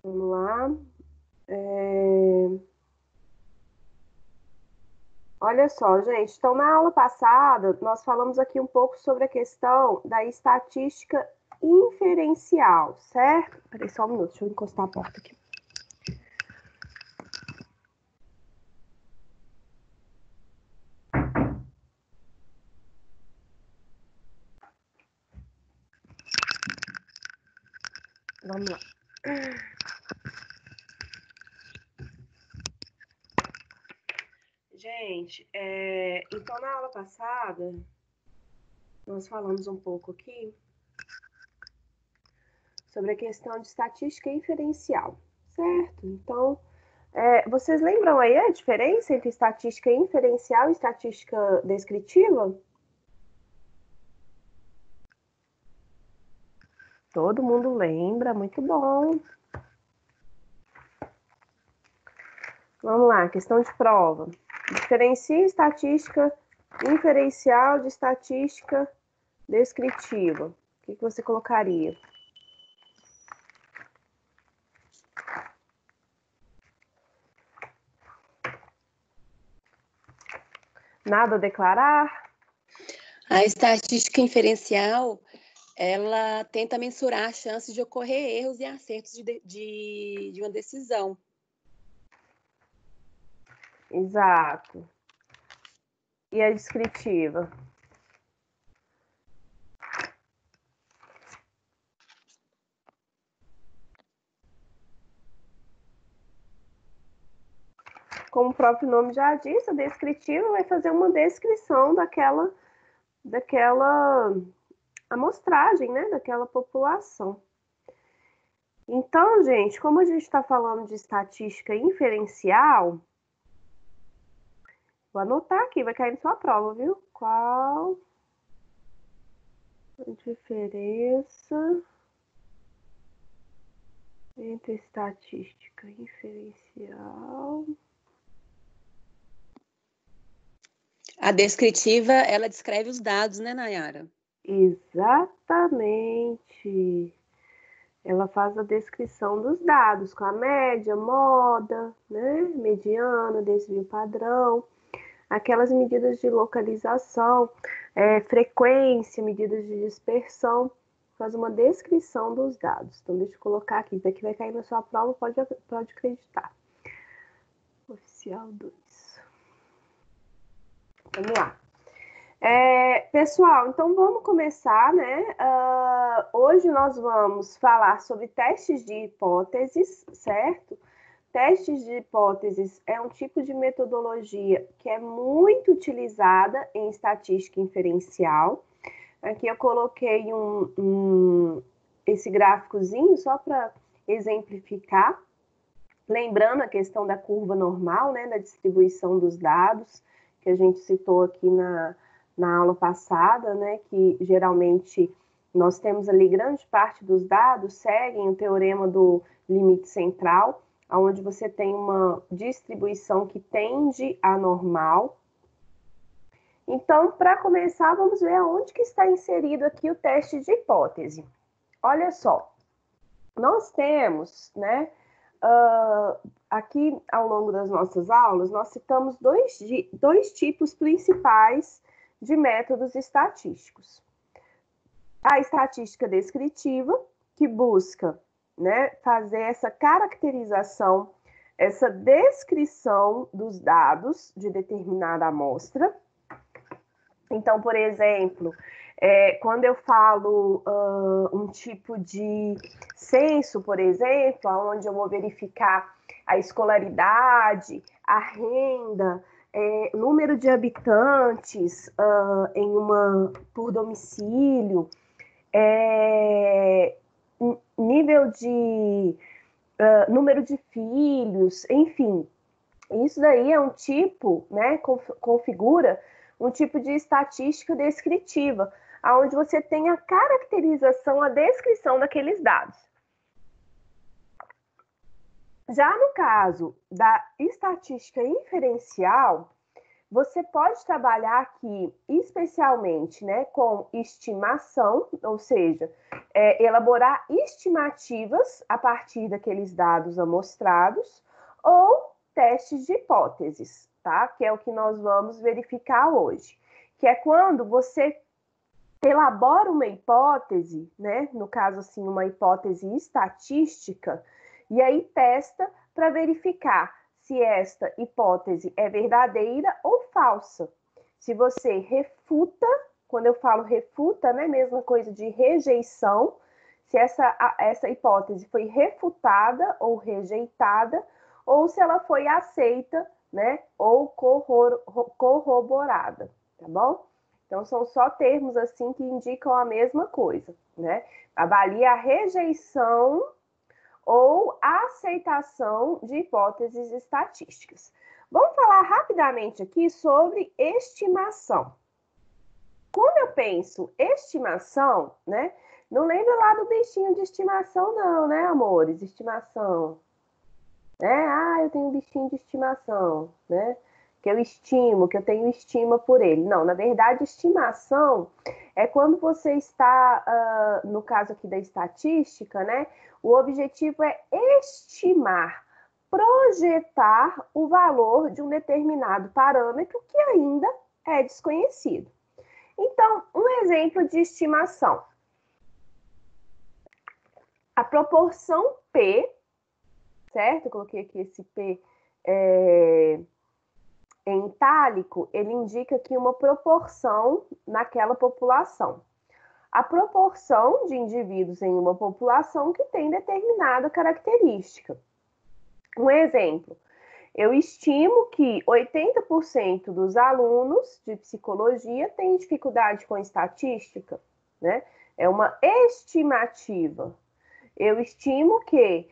Vamos lá. Olha só, gente. Então, na aula passada, nós falamos aqui um pouco sobre a questão da estatística inferencial, certo? Peraí só um minuto, deixa eu encostar a porta aqui. Vamos lá. Gente, então na aula passada, nós falamos um pouco aqui sobre a questão de estatística inferencial, certo? Então, vocês lembram aí a diferença entre estatística inferencial e estatística descritiva? Todo mundo lembra, muito bom. Vamos lá, questão de prova. Diferencie estatística inferencial de estatística descritiva. O que você colocaria? Nada a declarar? A estatística inferencial, ela tenta mensurar as chances de ocorrer erros e acertos de uma decisão. Exato. E a descritiva? Como o próprio nome já diz, a descritiva vai fazer uma descrição daquela amostragem, né? Daquela população. Então, gente, como a gente está falando de estatística inferencial, vou anotar aqui, vai cair na sua prova, viu? Qual a diferença entre estatística inferencial? A descritiva, ela descreve os dados, né, Nayara? Exatamente. Ela faz a descrição dos dados com a média, moda, né? Mediana, desvio padrão, aquelas medidas de localização, frequência, medidas de dispersão, faz uma descrição dos dados. Então, deixa eu colocar aqui, isso aqui vai cair na sua prova, pode acreditar. Oficial 2. Vamos lá. Pessoal, então vamos começar, né? Hoje nós vamos falar sobre testes de hipóteses, certo? Testes de hipóteses é um tipo de metodologia que é muito utilizada em estatística inferencial. Aqui eu coloquei esse gráficozinho só para exemplificar, lembrando a questão da curva normal, né, da distribuição dos dados, que a gente citou aqui na aula passada, né, que geralmente nós temos ali grande parte dos dados seguem o teorema do limite central, onde você tem uma distribuição que tende à normal. Então, para começar, vamos ver aonde que está inserido aqui o teste de hipótese. Olha só, nós temos, né, aqui ao longo das nossas aulas, nós citamos dois tipos principais de métodos estatísticos. A estatística descritiva, que busca, né, fazer essa caracterização, essa descrição dos dados de determinada amostra. Então, por exemplo, quando eu falo um tipo de censo, por exemplo, onde eu vou verificar a escolaridade, a renda, número de habitantes por domicílio, nível de número de filhos, enfim. Isso daí é um tipo, né, configura um tipo de estatística descritiva, onde você tem a caracterização, a descrição daqueles dados. Já no caso da estatística inferencial, você pode trabalhar aqui especialmente, né, com estimação, ou seja, elaborar estimativas a partir daqueles dados amostrados, ou testes de hipóteses, tá? Que é o que nós vamos verificar hoje, que é quando você elabora uma hipótese, né? No caso, assim, uma hipótese estatística, e aí testa para verificar se esta hipótese é verdadeira ou falsa. Se você refuta, quando eu falo refuta, né? Mesma coisa de rejeição, se essa hipótese foi refutada ou rejeitada, ou se ela foi aceita, né? Ou corroborada, tá bom? Então, são só termos assim que indicam a mesma coisa, né? Avalia a rejeição ou a aceitação de hipóteses estatísticas. Vamos falar rapidamente aqui sobre estimação. Quando eu penso estimação, né? Não lembra lá do bichinho de estimação, não, né, amores? Estimação. Eu tenho um bichinho de estimação, né? Que eu estimo, que eu tenho estima por ele. Não, na verdade, estimação é quando você está, no caso aqui da estatística, né? O objetivo é estimar, projetar o valor de um determinado parâmetro que ainda é desconhecido. Então, um exemplo de estimação. A proporção P, certo? Eu coloquei aqui esse P em itálico, ele indica aqui uma proporção naquela população. A proporção de indivíduos em uma população que tem determinada característica. Um exemplo, eu estimo que 80% dos alunos de psicologia têm dificuldade com estatística, né? É uma estimativa. Eu estimo que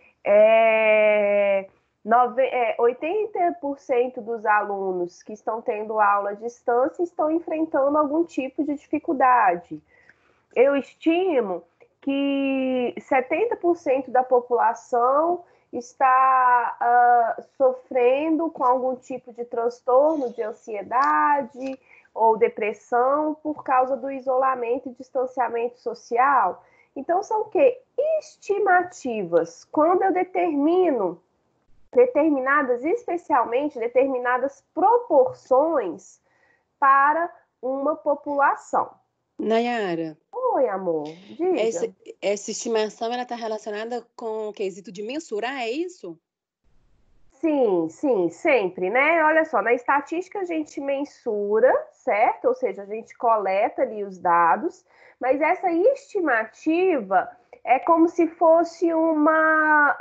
80% dos alunos que estão tendo aula à distância estão enfrentando algum tipo de dificuldade. Eu estimo que 70% da população está sofrendo com algum tipo de transtorno de ansiedade ou depressão por causa do isolamento e distanciamento social. Então, são o quê? Estimativas. Quando eu determino especialmente determinadas proporções para uma população. Nayara. Oi, amor, diga. Essa estimação está relacionada com o quesito de mensurar, é isso? Sim, sempre, né? Olha só, na estatística a gente mensura, certo? Ou seja, a gente coleta ali os dados, mas essa estimativa é como se fosse uma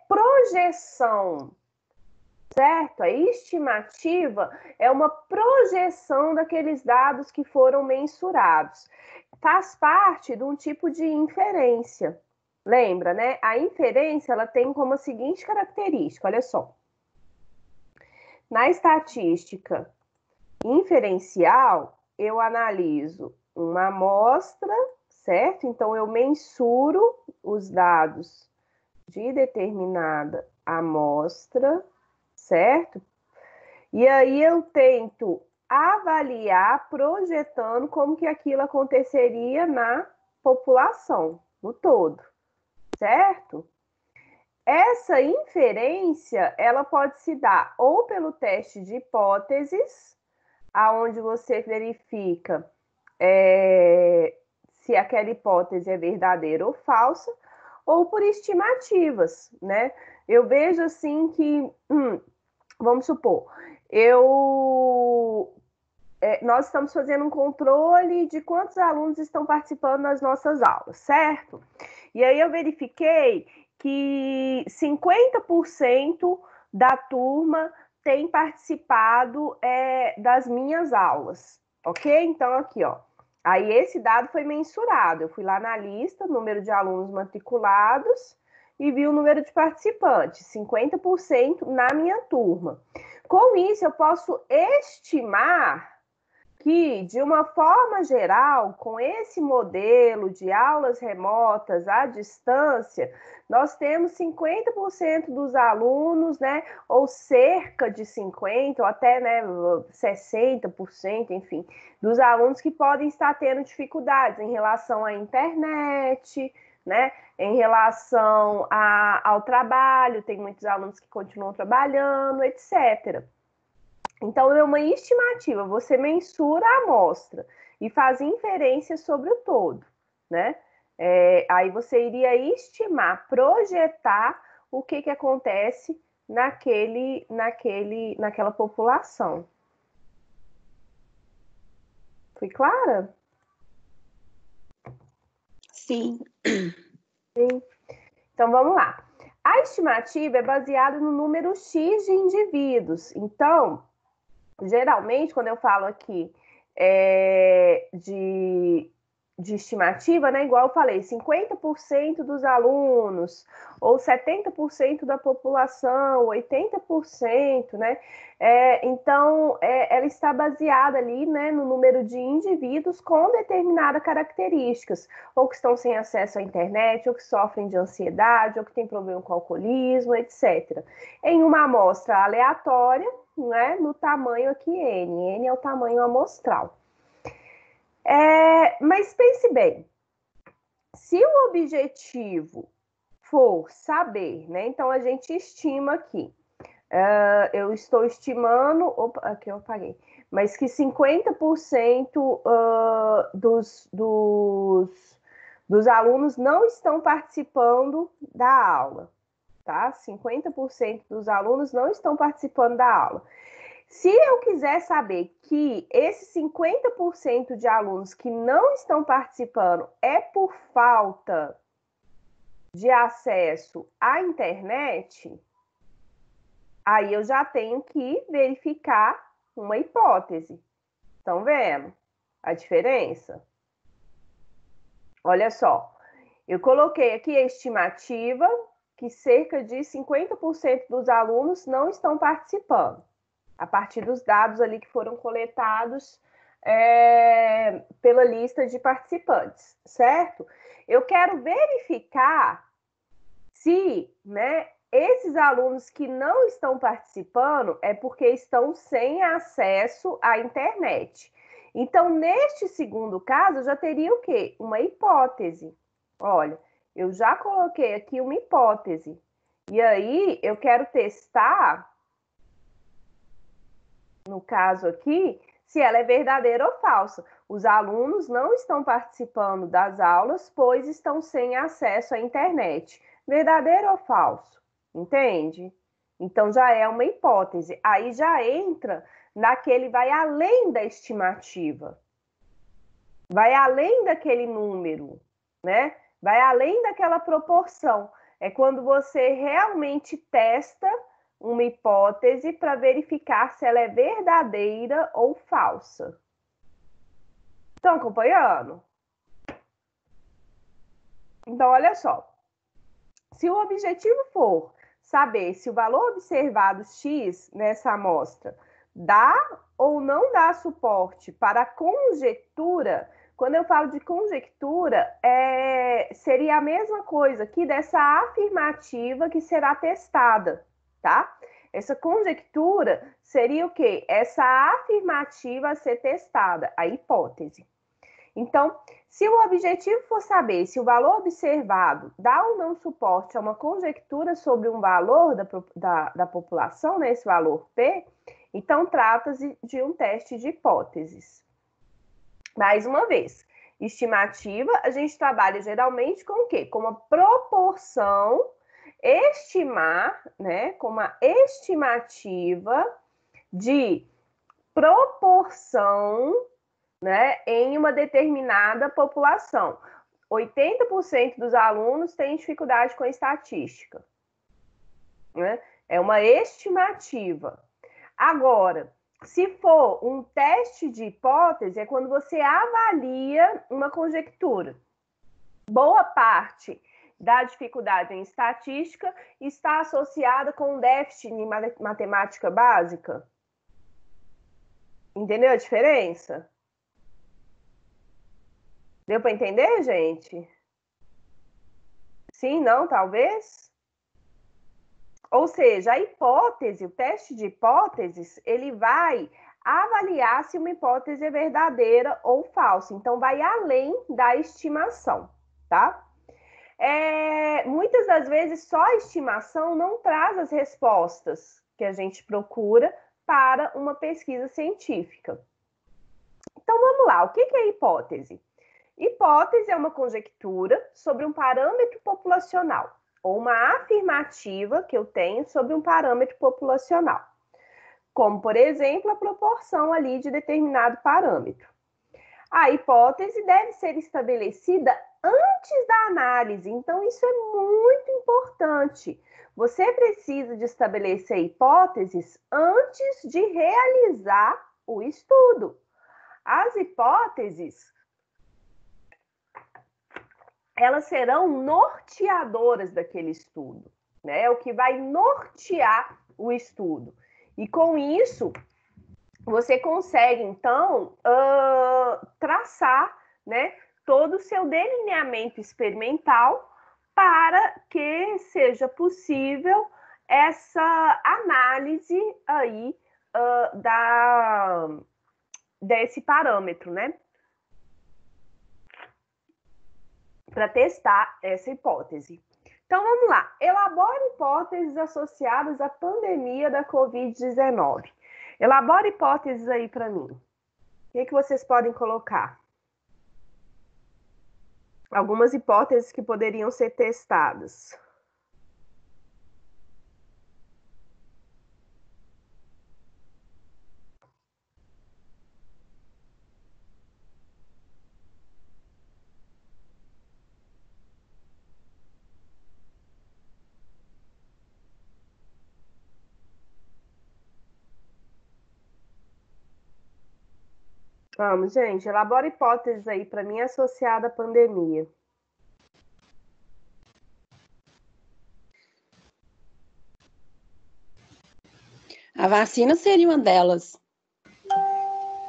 projeção, certo? A estimativa é uma projeção daqueles dados que foram mensurados. Faz parte de um tipo de inferência. Lembra, né? A inferência, ela tem como a seguinte característica, olha só. Na estatística inferencial, eu analiso uma amostra, certo? Então, eu mensuro os dados de determinada amostra, certo? E aí eu tento avaliar, projetando como que aquilo aconteceria na população, no todo, certo? Essa inferência, ela pode se dar ou pelo teste de hipóteses, aonde você verifica se aquela hipótese é verdadeira ou falsa, ou por estimativas, né? Eu vejo assim que, vamos supor, nós estamos fazendo um controle de quantos alunos estão participando das nossas aulas, certo? E aí eu verifiquei que 50% da turma tem participado das minhas aulas, ok? Então, aqui, ó. Aí esse dado foi mensurado. Eu fui lá na lista, número de alunos matriculados, e vi o número de participantes, 50% na minha turma. Com isso, eu posso estimar que que, de uma forma geral, com esse modelo de aulas remotas à distância, nós temos 50% dos alunos, né, ou cerca de 50%, ou até, né, 60%, enfim, dos alunos que podem estar tendo dificuldades em relação à internet, né, em relação ao trabalho, tem muitos alunos que continuam trabalhando, etc. Então, é uma estimativa, você mensura a amostra e faz inferência sobre o todo, né? Aí você iria estimar, projetar o que acontece naquela população. Fui clara? Sim. Sim. Então, vamos lá. A estimativa é baseada no número X de indivíduos. Então, geralmente, quando eu falo aqui de estimativa, né, igual eu falei, 50% dos alunos, ou 70% da população, 80%, né? Então, ela está baseada ali, né, no número de indivíduos com determinadas características, ou que estão sem acesso à internet, ou que sofrem de ansiedade, ou que têm problema com alcoolismo, etc. Em uma amostra aleatória, né, no tamanho aqui N. N é o tamanho amostral. Mas pense bem, se o objetivo for saber, né, então a gente estima aqui, eu estou estimando, opa, aqui eu apaguei, mas que 50% dos alunos não estão participando da aula, tá? 50% dos alunos não estão participando da aula. Se eu quiser saber que esses 50% de alunos que não estão participando é por falta de acesso à internet, aí eu já tenho que verificar uma hipótese. Estão vendo a diferença? Olha só, eu coloquei aqui a estimativa que cerca de 50% dos alunos não estão participando, a partir dos dados ali que foram coletados pela lista de participantes, certo? Eu quero verificar se, né, esses alunos que não estão participando é porque estão sem acesso à internet. Então, neste segundo caso, eu já teria o quê? Uma hipótese. Olha, eu já coloquei aqui uma hipótese. E aí, eu quero testar, no caso aqui, se ela é verdadeira ou falsa. Os alunos não estão participando das aulas, pois estão sem acesso à internet. Verdadeiro ou falso? Entende? Então, já é uma hipótese. Aí já entra naquele, vai além da estimativa. Vai além daquele número, né? Vai além daquela proporção. É quando você realmente testa uma hipótese para verificar se ela é verdadeira ou falsa. Estão acompanhando? Então, olha só. Se o objetivo for saber se o valor observado X nessa amostra dá ou não dá suporte para a conjectura, quando eu falo de conjectura, seria a mesma coisa aqui dessa afirmativa que será testada, tá? Essa conjectura seria o quê? Essa afirmativa a ser testada, a hipótese. Então, se o objetivo for saber se o valor observado dá ou não suporte a uma conjectura sobre um valor da população, né, esse valor P, então trata-se de um teste de hipóteses. Mais uma vez, estimativa, a gente trabalha geralmente com o quê? Com uma proporção, estimar, né, com uma estimativa de proporção, né, em uma determinada população. 80% dos alunos têm dificuldade com estatística, né? É uma estimativa. Agora, se for um teste de hipótese, é quando você avalia uma conjectura. Boa parte da dificuldade em estatística está associada com déficit em matemática básica. Entendeu a diferença? Deu para entender, gente? Sim, não, talvez? Ou seja, a hipótese, o teste de hipóteses, ele vai avaliar se uma hipótese é verdadeira ou falsa. Então, vai além da estimação, tá? Muitas das vezes, só a estimação não traz as respostas que a gente procura para uma pesquisa científica. Então, vamos lá. O que é hipótese? Hipótese é uma conjectura sobre um parâmetro populacional, ou uma afirmativa que eu tenho sobre um parâmetro populacional, como, por exemplo, a proporção ali de determinado parâmetro. A hipótese deve ser estabelecida antes da análise, então isso é muito importante. Você precisa de estabelecer hipóteses antes de realizar o estudo. As hipóteses, elas serão norteadoras daquele estudo, né? É o que vai nortear o estudo. E com isso, você consegue, então, traçar, né, todo o seu delineamento experimental para que seja possível essa análise aí desse parâmetro, né? Para testar essa hipótese. Então, vamos lá. Elabore hipóteses associadas à pandemia da Covid-19. Elabore hipóteses aí para mim. O que vocês podem colocar? Algumas hipóteses que poderiam ser testadas. Vamos, gente, elabora hipóteses aí para mim associada à pandemia. A vacina seria uma delas.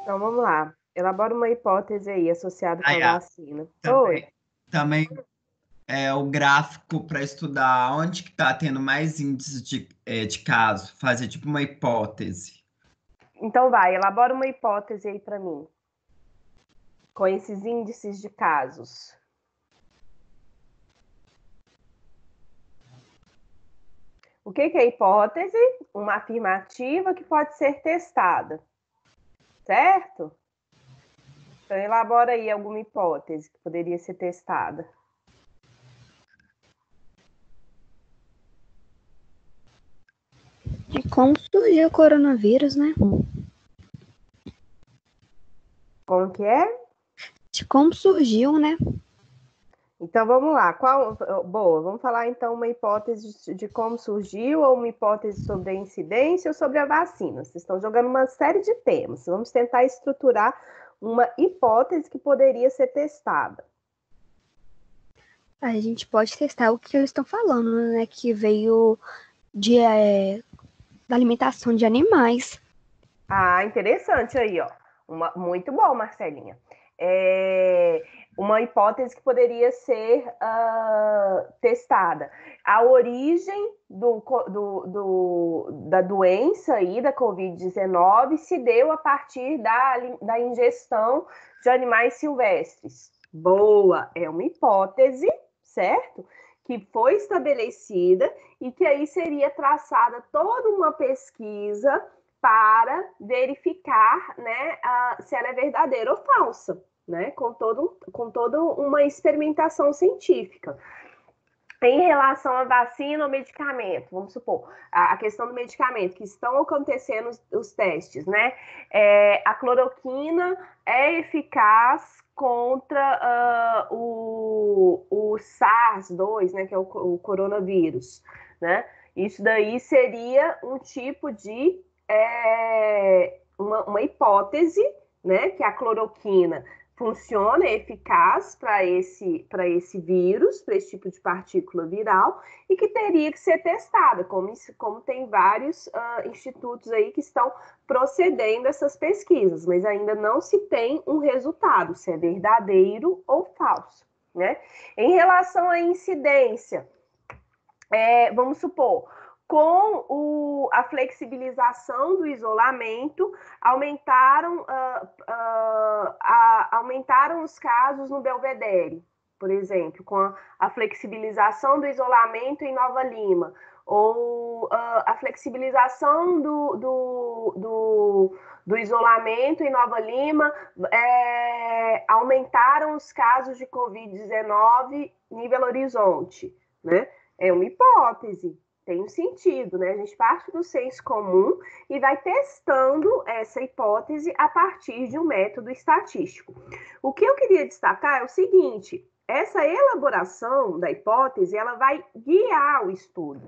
Então, vamos lá. Elabora uma hipótese aí associada com a vacina. Também o gráfico para estudar onde que está tendo mais índices de caso. Fazer tipo uma hipótese. Então, vai, elabora uma hipótese aí para mim. Com esses índices de casos. O que é hipótese? Uma afirmativa que pode ser testada. Certo? Então, elabora aí alguma hipótese que poderia ser testada. De como surgiu o coronavírus, né? Como que é? De como surgiu, né? Então, vamos lá. Boa, vamos falar então uma hipótese de como surgiu, ou uma hipótese sobre a incidência ou sobre a vacina. Vocês estão jogando uma série de temas. Vamos tentar estruturar uma hipótese que poderia ser testada. A gente pode testar o que eles estão falando, né? Que veio da alimentação de animais. Ah, interessante aí, ó. Muito bom, Marcelinha. Uma hipótese que poderia ser testada. A origem da doença aí, da Covid-19, se deu a partir da ingestão de animais silvestres. Boa, é uma hipótese, certo? Que foi estabelecida e que aí seria traçada toda uma pesquisa para verificar, né, se ela é verdadeira ou falsa, né, com toda uma experimentação científica. Em relação à vacina ou medicamento, vamos supor, a questão do medicamento, que estão acontecendo os testes, né, a cloroquina é eficaz contra o SARS-2, né, que é o coronavírus, né, isso daí seria um tipo de uma hipótese, né, que a cloroquina funciona, é eficaz para esse vírus, para esse tipo de partícula viral, e que teria que ser testada, como tem vários institutos aí que estão procedendo essas pesquisas, mas ainda não se tem um resultado, se é verdadeiro ou falso, né? Em relação à incidência, vamos supor, com a flexibilização do isolamento, aumentaram os casos no Belvedere, por exemplo, com a flexibilização do isolamento em Nova Lima, ou a flexibilização do isolamento em Nova Lima, aumentaram os casos de Covid-19 em Belo Horizonte, né? É uma hipótese, tem um sentido, né? A gente parte do senso comum e vai testando essa hipótese a partir de um método estatístico. O que eu queria destacar é o seguinte: essa elaboração da hipótese, ela vai guiar o estudo,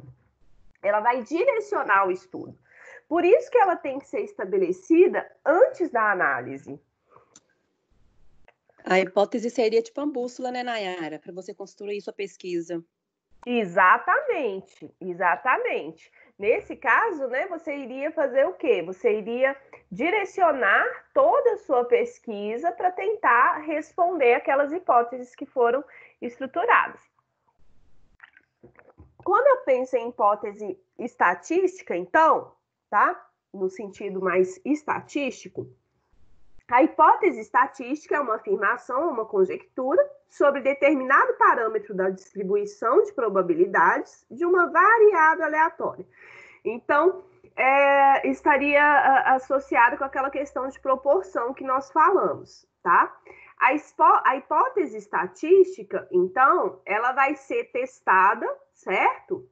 ela vai direcionar o estudo. Por isso que ela tem que ser estabelecida antes da análise. A hipótese seria tipo uma bússola, né, Nayara, para você construir sua pesquisa. Exatamente, exatamente. Nesse caso, né, você iria fazer o quê? Você iria direcionar toda a sua pesquisa para tentar responder aquelas hipóteses que foram estruturadas. Quando eu penso em hipótese estatística, então, tá? No sentido mais estatístico, a hipótese estatística é uma afirmação, uma conjectura sobre determinado parâmetro da distribuição de probabilidades de uma variável aleatória. Então, estaria associado com aquela questão de proporção que nós falamos, tá? A hipótese estatística, então, ela vai ser testada, certo?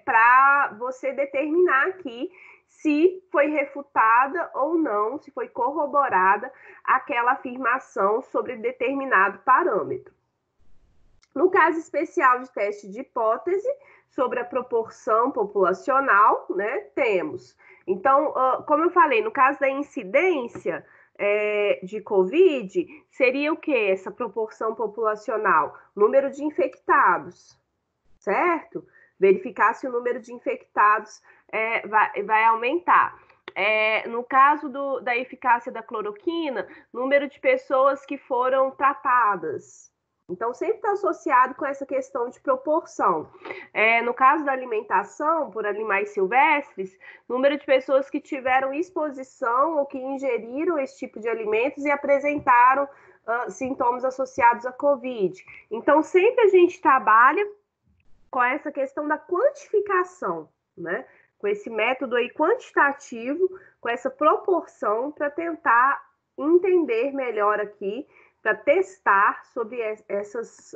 Para você determinar aqui se foi refutada ou não, se foi corroborada aquela afirmação sobre determinado parâmetro. No caso especial de teste de hipótese, sobre a proporção populacional, né, temos. Então, como eu falei, no caso da incidência de Covid, seria o quê? Essa proporção populacional? Número de infectados, certo? Verificar se o número de infectados vai aumentar. No caso da eficácia da cloroquina, número de pessoas que foram tratadas. Então, sempre está associado com essa questão de proporção. No caso da alimentação por animais silvestres, número de pessoas que tiveram exposição ou que ingeriram esse tipo de alimentos e apresentaram sintomas associados à Covid. Então, sempre a gente trabalha com essa questão da quantificação, né? Com esse método aí quantitativo, com essa proporção, para tentar entender melhor aqui, para testar sobre essas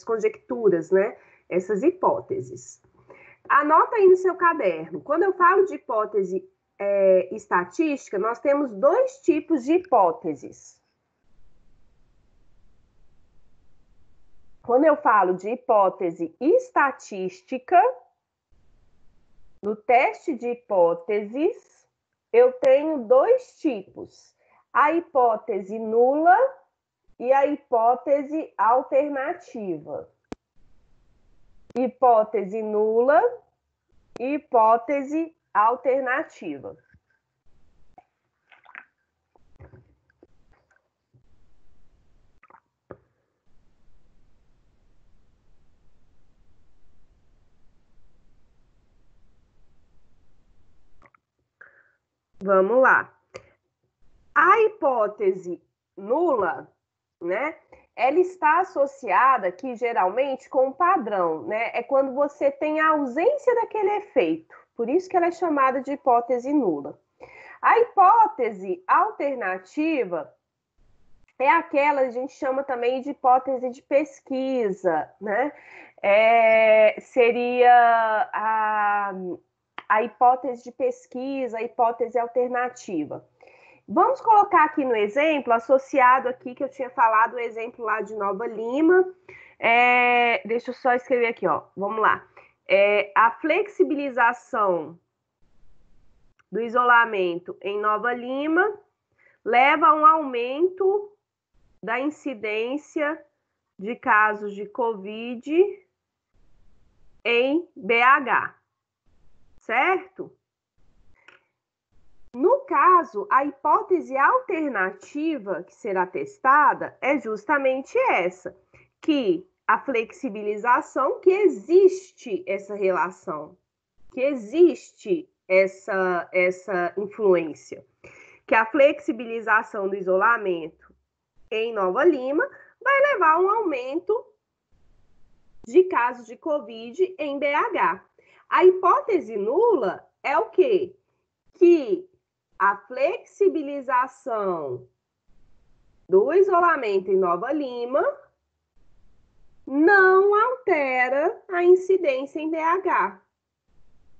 conjecturas, né? Essas hipóteses. Anota aí no seu caderno. Quando eu falo de hipótese estatística, nós temos dois tipos de hipóteses. Quando eu falo de hipótese estatística, no teste de hipóteses, eu tenho dois tipos: a hipótese nula e a hipótese alternativa. Hipótese nula e hipótese alternativa. Vamos lá. A hipótese nula, né? Ela está associada aqui, geralmente, com um padrão, né? É quando você tem a ausência daquele efeito. Por isso que ela é chamada de hipótese nula. A hipótese alternativa é aquela que a gente chama também de hipótese de pesquisa, né? Seria a hipótese de pesquisa, a hipótese alternativa. Vamos colocar aqui no exemplo, associado aqui, que eu tinha falado, o exemplo lá de Nova Lima. Deixa eu só escrever aqui, ó. Vamos lá. A flexibilização do isolamento em Nova Lima leva a um aumento da incidência de casos de Covid em BH, certo? No caso, a hipótese alternativa que será testada é justamente essa, que a flexibilização, que existe essa relação, que existe essa influência, que a flexibilização do isolamento em Nova Lima vai levar a um aumento de casos de Covid em BH. A hipótese nula é o quê? Que a flexibilização do isolamento em Nova Lima não altera a incidência em BH,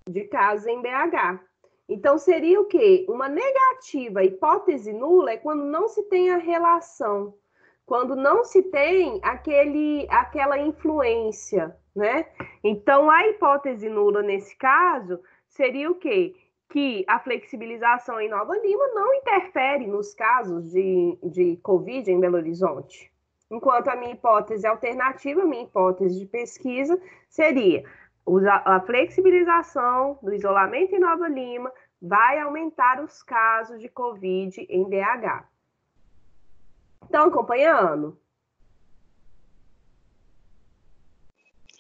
de casos em BH. Então, seria o quê? Uma negativa, hipótese nula, é quando não se tem a relação, quando não se tem aquela influência, né? Então, a hipótese nula, nesse caso, seria o quê? Que a flexibilização em Nova Lima não interfere nos casos de Covid em Belo Horizonte. Enquanto a minha hipótese alternativa, a minha hipótese de pesquisa, seria a flexibilização do isolamento em Nova Lima vai aumentar os casos de Covid em BH. Estão acompanhando?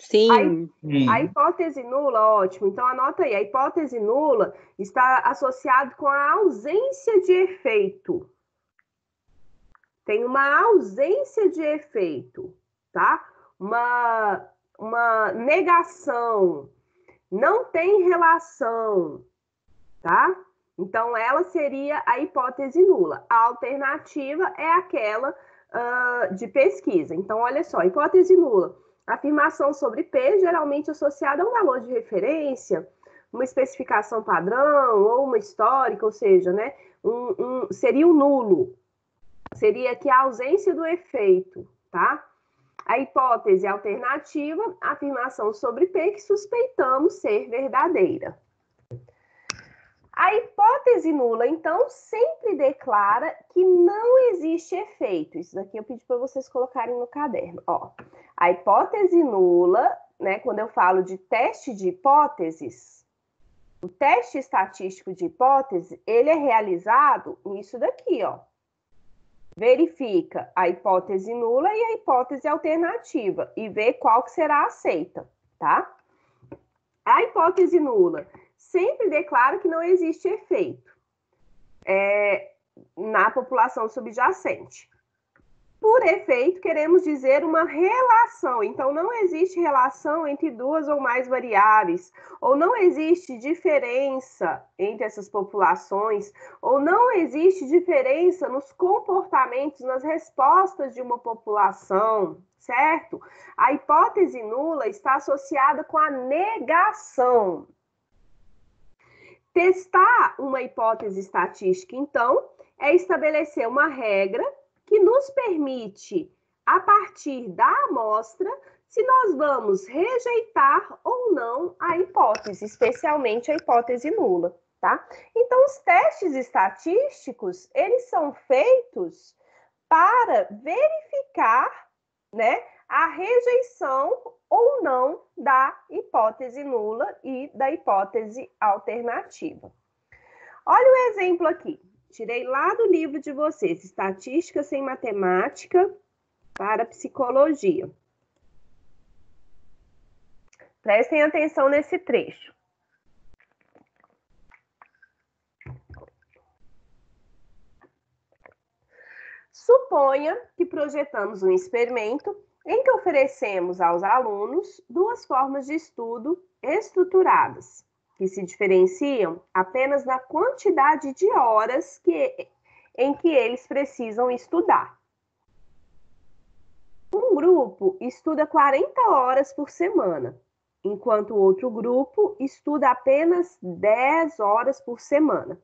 Sim. A hipótese nula, ótimo. Então, anota aí. A hipótese nula está associada com a ausência de efeito. Tem uma ausência de efeito, tá? Uma negação. Não tem relação, tá? Então, ela seria a hipótese nula. A alternativa é aquela de pesquisa. Então, olha só, hipótese nula. Afirmação sobre P, geralmente associada a um valor de referência, uma especificação padrão ou uma histórica, ou seja, né, seria o nulo. Seria aqui a ausência do efeito, tá? A hipótese alternativa, afirmação sobre P que suspeitamos ser verdadeira. A hipótese nula, então, sempre declara que não existe efeito. Isso daqui eu pedi para vocês colocarem no caderno. Ó, a hipótese nula, né, quando eu falo de teste de hipóteses, o teste estatístico de hipótese, ele é realizado nisso daqui, ó. Verifica a hipótese nula e a hipótese alternativa e vê qual que será aceita, tá? A hipótese nula sempre declara que não existe efeito na população subjacente. Por efeito, queremos dizer uma relação. Então, não existe relação entre duas ou mais variáveis, ou não existe diferença entre essas populações, ou não existe diferença nos comportamentos, nas respostas de uma população, certo? A hipótese nula está associada com a negação. Testar uma hipótese estatística, então, é estabelecer uma regra que nos permite, a partir da amostra, se nós vamos rejeitar ou não a hipótese, especialmente a hipótese nula, tá? Então, os testes estatísticos, eles são feitos para verificar, né, a rejeição ou não da hipótese nula e da hipótese alternativa. Olha o exemplo aqui. Tirei lá do livro de vocês, Estatística sem Matemática para Psicologia. Prestem atenção nesse trecho. Suponha que projetamos um experimento em que oferecemos aos alunos duas formas de estudo estruturadas, que se diferenciam apenas na quantidade de horas em que eles precisam estudar. Um grupo estuda 40 horas por semana, enquanto o outro grupo estuda apenas 10 horas por semana.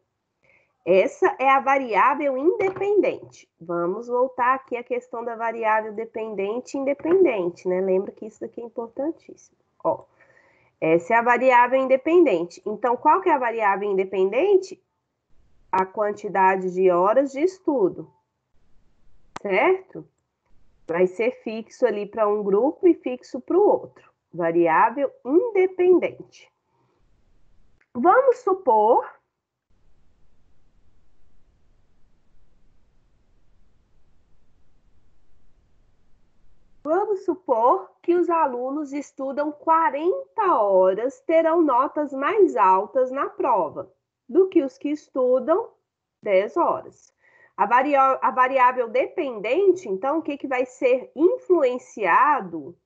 Essa é a variável independente. Vamos voltar aqui à questão da variável dependente e independente, né? Lembra que isso daqui é importantíssimo. Ó. Essa é a variável independente. Então, qual que é a variável independente? a quantidade de horas de estudo, certo? Vai ser fixo ali para um grupo e fixo para o outro. Variável independente. Vamos supor que os alunos estudam 40 horas, terão notas mais altas na prova do que os que estudam 10 horas. A variável dependente, então, o que vai ser influenciado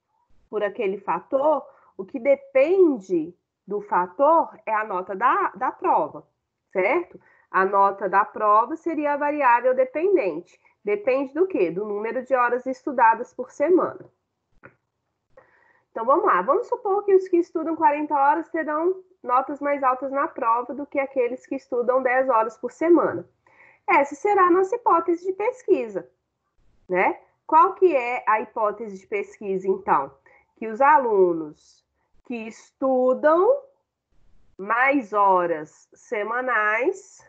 por aquele fator? O que depende do fator é a nota da prova, certo? A nota da prova seria a variável dependente. Depende do quê? Do número de horas estudadas por semana. Então, vamos lá. Vamos supor que os que estudam 40 horas terão notas mais altas na prova do que aqueles que estudam 10 horas por semana. Essa será a nossa hipótese de pesquisa, né? Qual que é a hipótese de pesquisa, então? Que os alunos que estudam mais horas semanais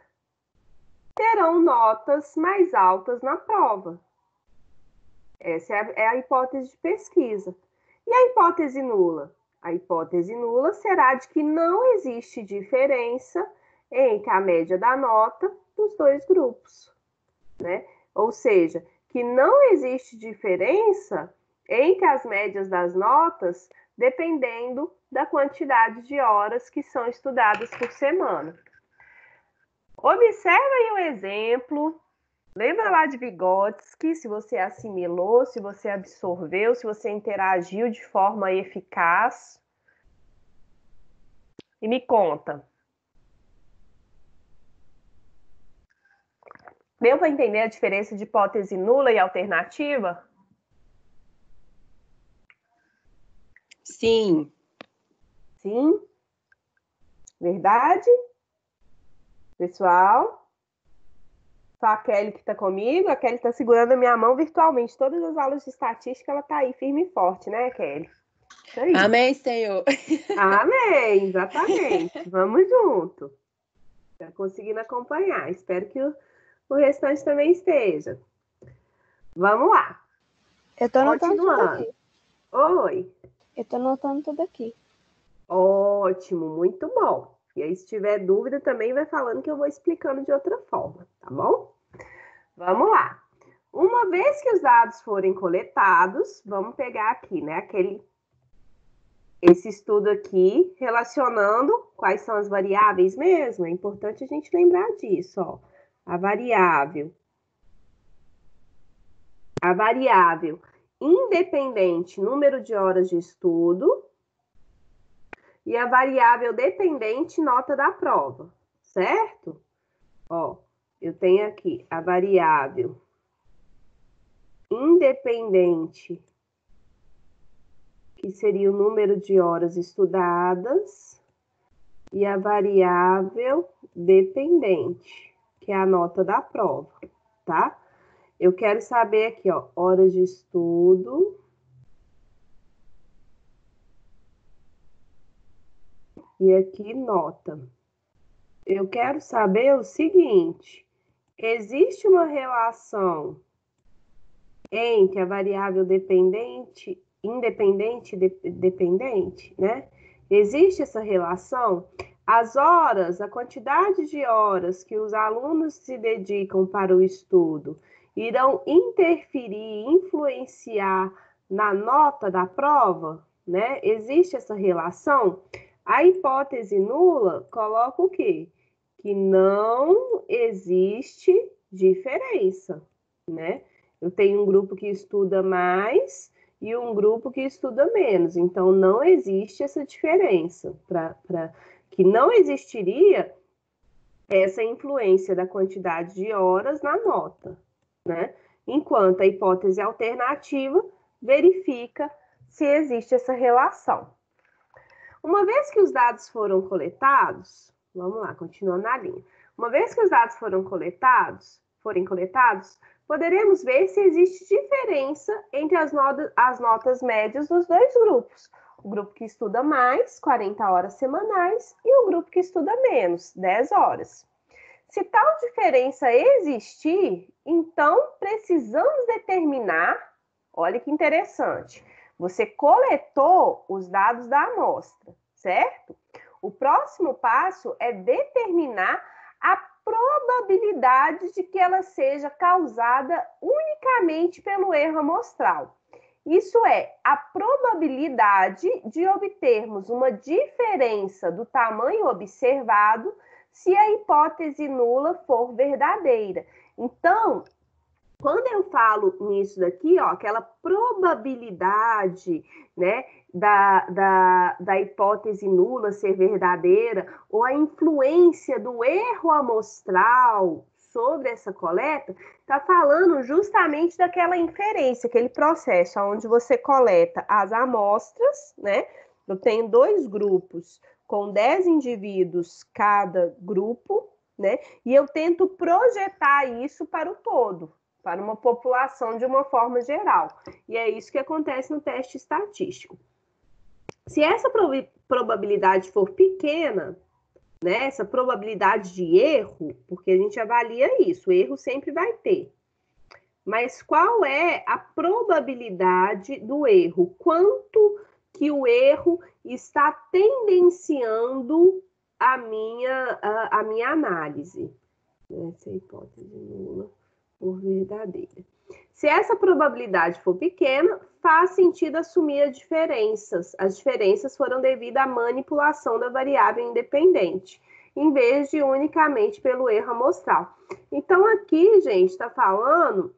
terão notas mais altas na prova. Essa é a hipótese de pesquisa. E a hipótese nula? A hipótese nula será de que não existe diferença entre a média da nota dos dois grupos, né? Ou seja, que não existe diferença entre as médias das notas dependendo da quantidade de horas que são estudadas por semana. Observa aí o exemplo. Lembra lá de Vygotsky, se você assimilou, se você absorveu, se você interagiu de forma eficaz. E me conta. Deu para entender a diferença de hipótese nula e alternativa? Sim. Sim? Verdade? Pessoal? Só a Kelly que está comigo. A Kelly está segurando a minha mão virtualmente. Todas as aulas de estatística, ela está aí firme e forte, né, Kelly? Isso aí. Amém, Senhor. Amém, exatamente. Vamos junto. Está conseguindo acompanhar. Espero que o restante também esteja. Vamos lá. Eu tô anotando tudo Continuando. aqui. Oi. Eu tô anotando tudo aqui. Ótimo, muito bom. E aí, se tiver dúvida, também vai falando que eu vou explicando de outra forma, tá bom? Vamos lá. Uma vez que os dados forem coletados, vamos pegar aqui, né, esse estudo aqui, relacionando quais são as variáveis mesmo. É importante a gente lembrar disso, ó. A variável independente, número de horas de estudo, e a variável dependente, nota da prova, certo? Ó, eu tenho aqui a variável independente, que seria o número de horas estudadas, e a variável dependente, que é a nota da prova, tá? Eu quero saber aqui, ó, horas de estudo. E aqui, nota. Eu quero saber o seguinte: existe uma relação entre a variável dependente, independente e dependente, né? Existe essa relação? As horas, a quantidade de horas que os alunos se dedicam para o estudo irão interferir, influenciar na nota da prova, né? Existe essa relação? A hipótese nula coloca o quê? Que não existe diferença, né? Eu tenho um grupo que estuda mais e um grupo que estuda menos. Então, não existe essa diferença. Que não existiria essa influência da quantidade de horas na nota, né? Enquanto a hipótese alternativa verifica se existe essa relação. Uma vez que os dados foram coletados, vamos lá, continuando na linha. Uma vez que os dados forem coletados, poderemos ver se existe diferença entre as notas médias dos dois grupos. O grupo que estuda mais, 40 horas semanais, e o grupo que estuda menos, 10 horas. Se tal diferença existir, então precisamos determinar, olha que interessante, você coletou os dados da amostra, certo? O próximo passo é determinar a probabilidade de que ela seja causada unicamente pelo erro amostral. Isso é a probabilidade de obtermos uma diferença do tamanho observado se a hipótese nula for verdadeira. Então, quando eu falo nisso daqui, ó, aquela probabilidade, né, da hipótese nula ser verdadeira, ou a influência do erro amostral sobre essa coleta, está falando justamente daquela inferência, aquele processo onde você coleta as amostras, né? Eu tenho 2 grupos com 10 indivíduos cada grupo, né? E eu tento projetar isso para o todo, para uma população de uma forma geral. E é isso que acontece no teste estatístico. Se essa probabilidade for pequena, né, essa probabilidade de erro, porque a gente avalia isso, erro sempre vai ter. Mas qual é a probabilidade do erro? Quanto que o erro está tendenciando a minha análise? Essa hipótese nula por verdadeira. Se essa probabilidade for pequena, faz sentido assumir as diferenças. As diferenças foram devido à manipulação da variável independente, em vez de unicamente pelo erro amostral. Então, aqui, gente, está falando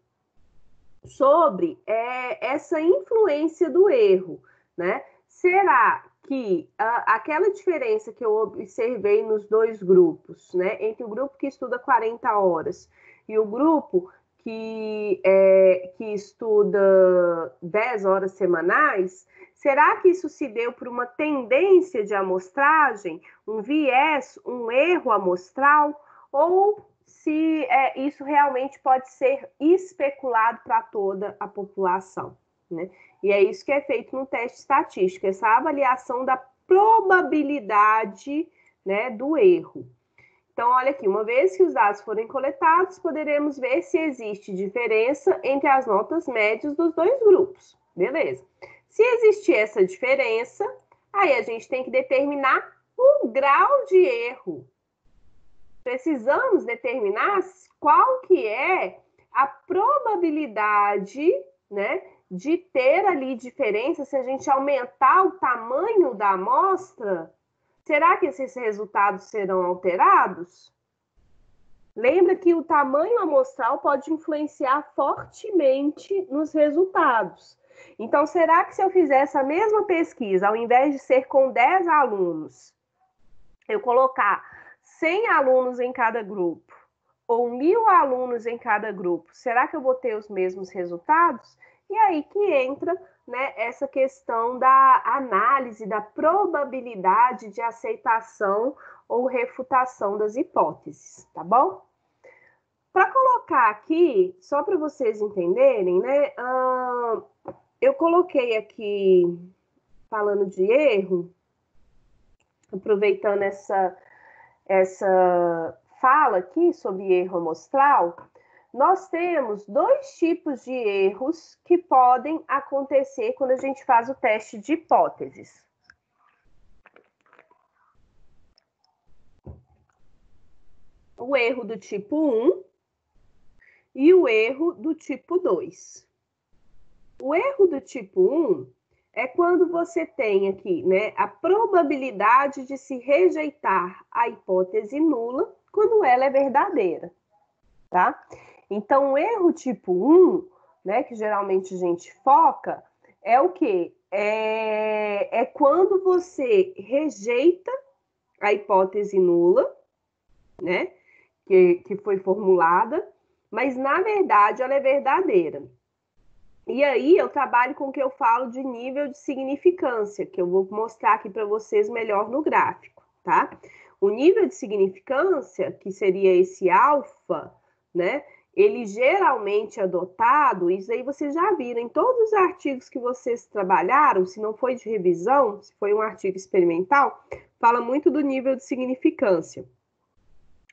sobre essa influência do erro, né? Será que aquela diferença que eu observei nos 2 grupos, né, entre o grupo que estuda 40 horas e o grupo que estuda 10 horas semanais, será que isso se deu por uma tendência de amostragem, um viés, um erro amostral, ou se isso realmente pode ser especulado para toda a população, né? E é isso que é feito no teste estatístico, essa avaliação da probabilidade, né, do erro. Então, olha aqui, uma vez que os dados forem coletados, poderemos ver se existe diferença entre as notas médias dos 2 grupos. Beleza. Se existir essa diferença, aí a gente tem que determinar o grau de erro. Precisamos determinar qual que é a probabilidade, né, de ter ali diferença se a gente aumentar o tamanho da amostra. Será que esses resultados serão alterados? Lembra que o tamanho amostral pode influenciar fortemente nos resultados. Então, será que se eu fizer essa mesma pesquisa, ao invés de ser com 10 alunos, eu colocar 100 alunos em cada grupo, ou 1.000 alunos em cada grupo, será que eu vou ter os mesmos resultados? E aí que entra, né, essa questão da análise, da probabilidade de aceitação ou refutação das hipóteses, tá bom? Para colocar aqui, só para vocês entenderem, né, eu coloquei aqui, falando de erro, aproveitando essa fala aqui sobre erro amostral, nós temos 2 tipos de erros que podem acontecer quando a gente faz o teste de hipóteses. O erro do tipo 1 e o erro do tipo 2. O erro do tipo 1 é quando você tem aqui, né, a probabilidade de se rejeitar a hipótese nula quando ela é verdadeira, tá? Então, o erro tipo 1, né, que geralmente a gente foca, é o quê? É quando você rejeita a hipótese nula, né, que foi formulada, mas, na verdade, ela é verdadeira. E aí, eu trabalho com o que eu falo de nível de significância, que eu vou mostrar aqui para vocês melhor no gráfico, tá? O nível de significância, que seria esse alfa, né? Ele geralmente é adotado, isso aí vocês já viram em todos os artigos que vocês trabalharam, se não foi de revisão, se foi um artigo experimental, fala muito do nível de significância.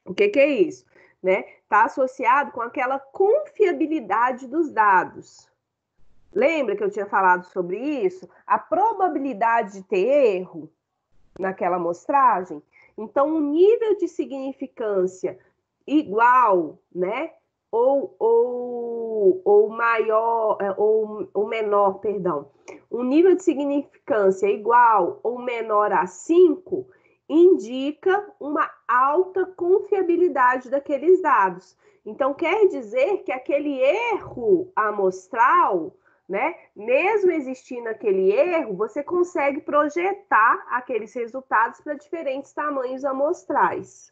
O que é isso? Né? Está associado com aquela confiabilidade dos dados. Lembra que eu tinha falado sobre isso? A probabilidade de ter erro naquela amostragem. Então, o nível de significância igual, né? Ou maior, ou menor, perdão. Um nível de significância igual ou menor a 5 indica uma alta confiabilidade daqueles dados. Então, quer dizer que aquele erro amostral, né? Mesmo existindo aquele erro, você consegue projetar aqueles resultados para diferentes tamanhos amostrais.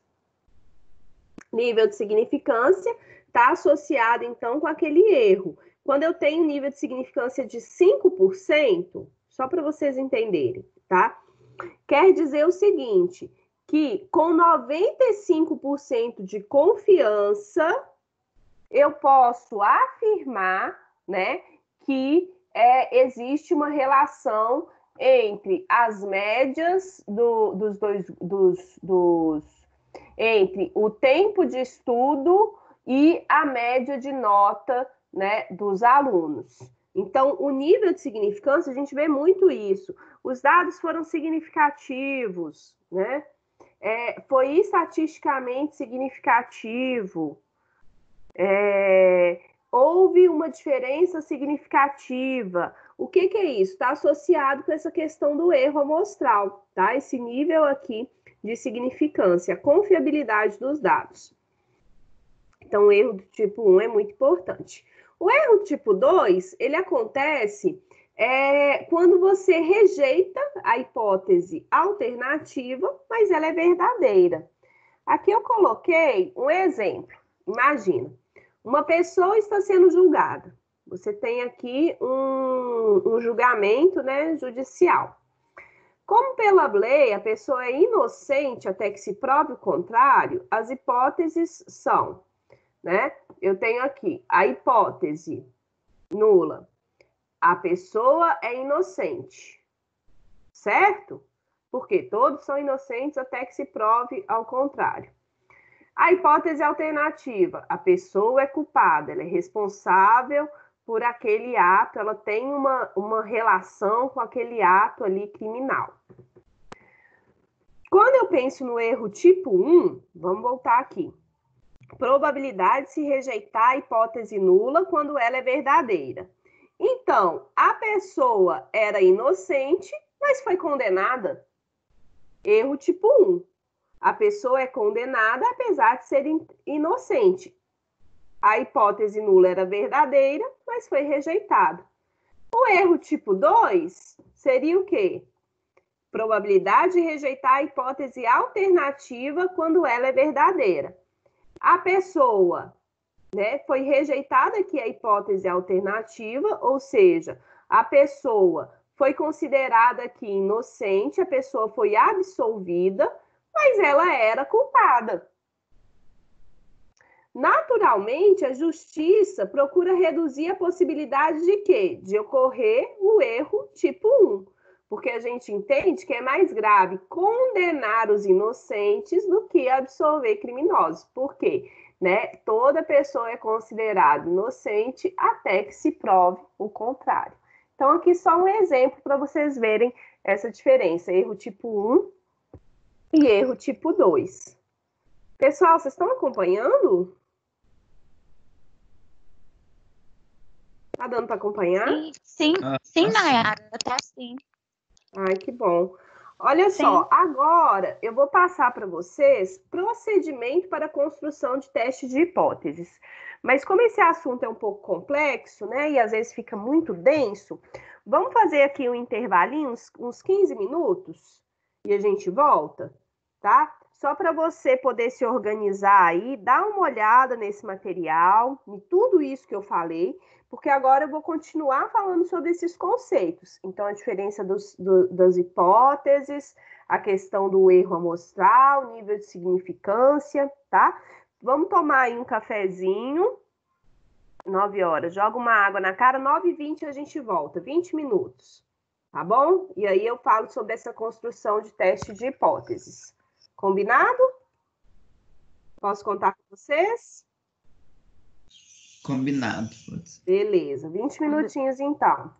Nível de significância está associado, então, com aquele erro. Quando eu tenho nível de significância de 5%, só para vocês entenderem, tá? Quer dizer o seguinte, que com 95% de confiança, eu posso afirmar, né, que existe uma relação entre as médias entre o tempo de estudo e a média de nota, né, dos alunos. Então, o nível de significância, a gente vê muito isso. Os dados foram significativos, né? Foi estatisticamente significativo. Houve uma diferença significativa. O que é isso? Está associado com essa questão do erro amostral, tá? Esse nível aqui de significância, a confiabilidade dos dados. Então, o erro do tipo 1 é muito importante. O erro do tipo 2, ele acontece quando você rejeita a hipótese alternativa, mas ela é verdadeira. Aqui eu coloquei um exemplo. Imagina, uma pessoa está sendo julgada. Você tem aqui um julgamento, né, judicial. Como pela lei a pessoa é inocente até que se prove o contrário, as hipóteses são, né? Eu tenho aqui a hipótese nula. A pessoa é inocente, certo? Porque todos são inocentes até que se prove ao contrário. A hipótese alternativa, a pessoa é culpada, ela é responsável por aquele ato, ela tem uma relação com aquele ato ali criminal. Quando eu penso no erro tipo 1, vamos voltar aqui. Probabilidade de se rejeitar a hipótese nula quando ela é verdadeira. Então, a pessoa era inocente, mas foi condenada. Erro tipo 1. A pessoa é condenada apesar de ser inocente. A hipótese nula era verdadeira, mas foi rejeitada. O erro tipo 2 seria o quê? Probabilidade de rejeitar a hipótese alternativa quando ela é verdadeira. A pessoa, né, foi rejeitada aqui a hipótese alternativa, ou seja, a pessoa foi considerada aqui inocente, a pessoa foi absolvida, mas ela era culpada. Naturalmente, a justiça procura reduzir a possibilidade de quê? De ocorrer o erro tipo 1, porque a gente entende que é mais grave condenar os inocentes do que absolver criminosos. Por quê? Né? Toda pessoa é considerada inocente até que se prove o contrário. Então, aqui só um exemplo para vocês verem essa diferença, erro tipo 1 e erro tipo 2. Pessoal, vocês estão acompanhando? Tá dando para acompanhar? Sim, Nayara, tá sim. Ai, que bom. Olha só, agora eu vou passar para vocês procedimento para a construção de teste de hipóteses. Mas como esse assunto é um pouco complexo, né, e às vezes fica muito denso, vamos fazer aqui um intervalinho, uns 15 minutos, e a gente volta, tá? Só para você poder se organizar aí, dar uma olhada nesse material, em tudo isso que eu falei, porque agora eu vou continuar falando sobre esses conceitos. Então, a diferença das hipóteses, a questão do erro amostral, nível de significância, tá? Vamos tomar aí um cafezinho, 9 horas, joga uma água na cara, 9h20 a gente volta, 20 minutos, tá bom? E aí eu falo sobre essa construção de teste de hipóteses. Combinado? Posso contar com vocês? Combinado. Beleza, 20 minutinhos então.